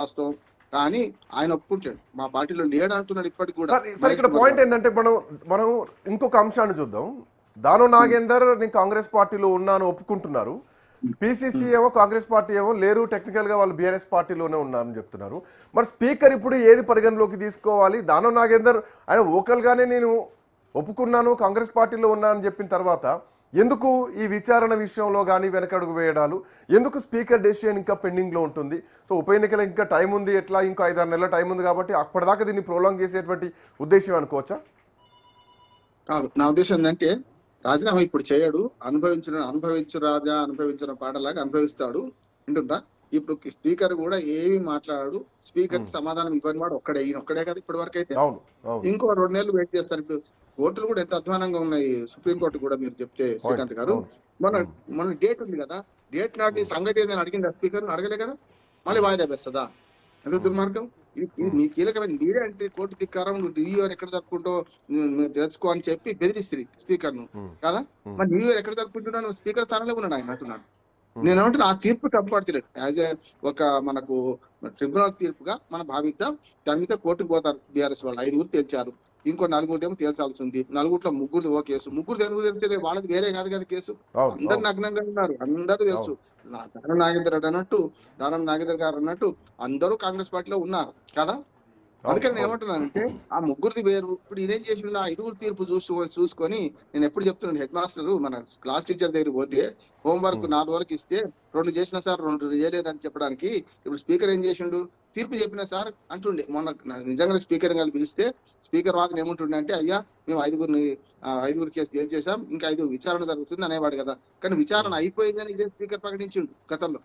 వాస్తవం. కానీ ఆయన ఒప్పుకుంటాడు. మా పార్టీలో లేడు అంటున్నాడు ఇప్పటికి కూడా. సార్ ఇక్కడ పాయింట్ ఏంటంటే మనం ఇంకొక అంశాన్ని చూద్దాం. దానం నాగేందర్ నేను కాంగ్రెస్ పార్టీలో ఉన్నాను ఒప్పుకుంటున్నారు. పిసిసి ఏమో కాంగ్రెస్ పార్టీ ఏమో లేరు, టెక్నికల్ గా వాళ్ళు బీఆర్ఎస్ పార్టీలోనే ఉన్నారని చెప్తున్నారు. మరి స్పీకర్ ఇప్పుడు ఏది పరిగణలోకి తీసుకోవాలి? దానం నాగేందర్ ఆయన ఓకల్ గానే నేను ఒప్పుకున్నాను కాంగ్రెస్ పార్టీలో ఉన్నానని చెప్పిన తర్వాత ఎందుకు ఈ విచారణ విషయంలో కానీ వెనకడుగు వేయడాలు, ఎందుకు స్పీకర్ డెసిషన్ ఇంకా పెండింగ్ లో ఉంటుంది? సో ఉప ఎన్నికల ఇంకా టైం ఉంది, ఎట్లా ఇంకా 5-6 నెలల టైం ఉంది కాబట్టి అప్పటిదాకా దీన్ని ప్రోలాంగ్ చేసేటువంటి ఉద్దేశం అనుకోవచ్చా? కాదు, నా ఉద్దేశం ఏంటంటే రాజీనామా ఇప్పుడు చేయడు. అనుభవించు రాజా అనుభవించిన పాటలాగా అనుభవిస్తాడు. వింటుంటా. ఇప్పుడు స్పీకర్ కూడా ఏమి మాట్లాడాడు. స్పీకర్ కి సమాధానం ఇవ్వని వాడు ఒక్కడే కదా ఇప్పటి వరకు అయితే. ఇంకో 2 నెలలు వెయిట్ చేస్తారు. ఇప్పుడు కోర్టులు కూడా ఎంత అధ్వానంగా ఉన్నాయి. సుప్రీంకోర్టు కూడా మీరు చెప్తే శ్రీకాంత్ గారు, మన డేట్ ఉంది కదా, డేట్ నాటి సంగతి ఏదైనా అడిగిందా స్పీకర్? అడగలే కదా. మళ్ళీ వాయిదా వేస్తుందా? ఎంత దుర్మార్గం ఇది. మీ కీలకమైన మీరే అంటే కోర్టు ధిక్కారం, న్యూ ఇయర్ ఎక్కడ జరుపుకుంటూ తెలుసుకో అని చెప్పి బెదిరిస్తుంది స్పీకర్ ను కదా. మరి న్యూ ఇయర్ ఎక్కడ జరుపుకుంటున్నాను? స్పీకర్ స్థానంలో ఉన్నాడు ఆయన అంటున్నాడు. నేనేమంటున్నా ఆ తీర్పు కంపడతలేదు. యాజ్ ఏ ఒక మనకు ట్రిబ్యునల్ తీర్పుగా మనం భావిద్దాం. దాని మీద కోర్టుకు పోతారు బీఆర్ఎస్ వాళ్ళు. 5 తేల్చారు, ఇంకో 4 ఏమో తేల్చాల్సి ఉంది. 4 ముగ్గురు ఓ కేసు. ముగ్గురు ఎందుకు తెలిసే? వాళ్ళది వేరే కాదు కదా కేసు. అందరు నగ్నంగా ఉన్నారు, అందరూ తెలుసు. దానం నాగేందర్ గారు అన్నట్టు అందరూ కాంగ్రెస్ పార్టీలో ఉన్నారు కదా. అందుకని నేను ఏమంటున్నానంటే ఆ ముగ్గురిది వేరు. ఇప్పుడు ఈయనేం చేసిండు? ఆ 5 తీర్పు చూసుకొని నేను ఎప్పుడు చెప్తున్నాను, హెడ్ మాస్టర్ మన క్లాస్ టీచర్ దగ్గర పోతే హోంవర్క్ 4 వరకు ఇస్తే 2 చేసిన సార్ 2 చేయలేదని చెప్పడానికి ఇప్పుడు స్పీకర్ ఏం చేసిండు? తీర్పు చెప్పిన సార్ అంటుండే. మొన్న నిజంగా స్పీకర్ గారు పిలిస్తే స్పీకర్ వాదన ఏముంటుండే అంటే, అయ్యా మేము 5 కేసు చేసాం, ఇంకా 5 విచారణ జరుగుతుంది అనేవాడు కదా. కానీ విచారణ అయిపోయిందని ఇదే స్పీకర్ ప్రకటించిండు గతంలో.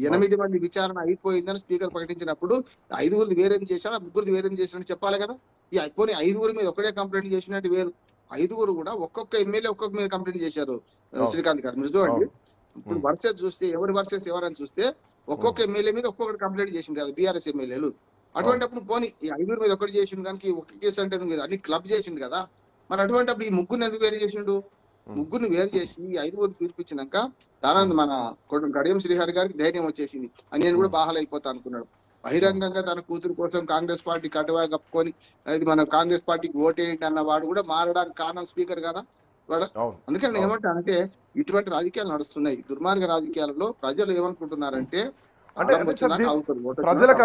8 మంది విచారణ అయిపోయిందని స్పీకర్ ప్రకటించినప్పుడు 5 వేరేం చేశాడు, 3 వేరేం చేశాడని చెప్పాలి కదా. ఈ పోనీ 5 మీద ఒకటే కంప్లైంట్ చేసినట్టు వేరు. 5 కూడా ఒక్కొక్క ఎమ్మెల్యే ఒక్కొక్క మీద కంప్లైంట్ చేశారు. శ్రీకాంత్ గారు మీరు చూడండి. ఇప్పుడు వర్సెస్ చూస్తే ఎవరి వర్సెస్ ఎవరని చూస్తే ఒక్కొక్క ఎమ్మెల్యే మీద ఒక్కొక్కటి కంప్లైంట్ చేసిండు కదా బీఆర్ఎస్ ఎమ్మెల్యేలు. అటువంటిప్పుడు పోనీ ఈ 5 మీద ఒకటి చేసిండు కానీ ఒక కేసు అంటే అన్ని క్లబ్ చేసిండు కదా. మరి అటువంటిప్పుడు ఈ ముగ్గురిని ఎందుకు వేరు చేసిండు? ముగ్గురిని వేరు చేసి ఈ 5 తీర్పిచ్చినాక మన కడియం శ్రీహరి గారికి ధైర్యం వచ్చేసింది. నేను కూడా బాహాలైపోతా అనుకున్నాడు. బహిరంగంగా తన కూతురు కోసం కాంగ్రెస్ పార్టీ కటువా కప్పుకొని అది మన కాంగ్రెస్ పార్టీకి ఓటేయండి అన్న వాడు కూడా మారడానికి కారణం స్పీకర్ కదా వాడు. అందుకని నేను ఏమంటా అంటే ఇటువంటి రాజకీయాలు నడుస్తున్నాయి. దుర్మార్గ రాజకీయాలలో ప్రజలు ఏమనుకుంటున్నారంటే ప్రజలకు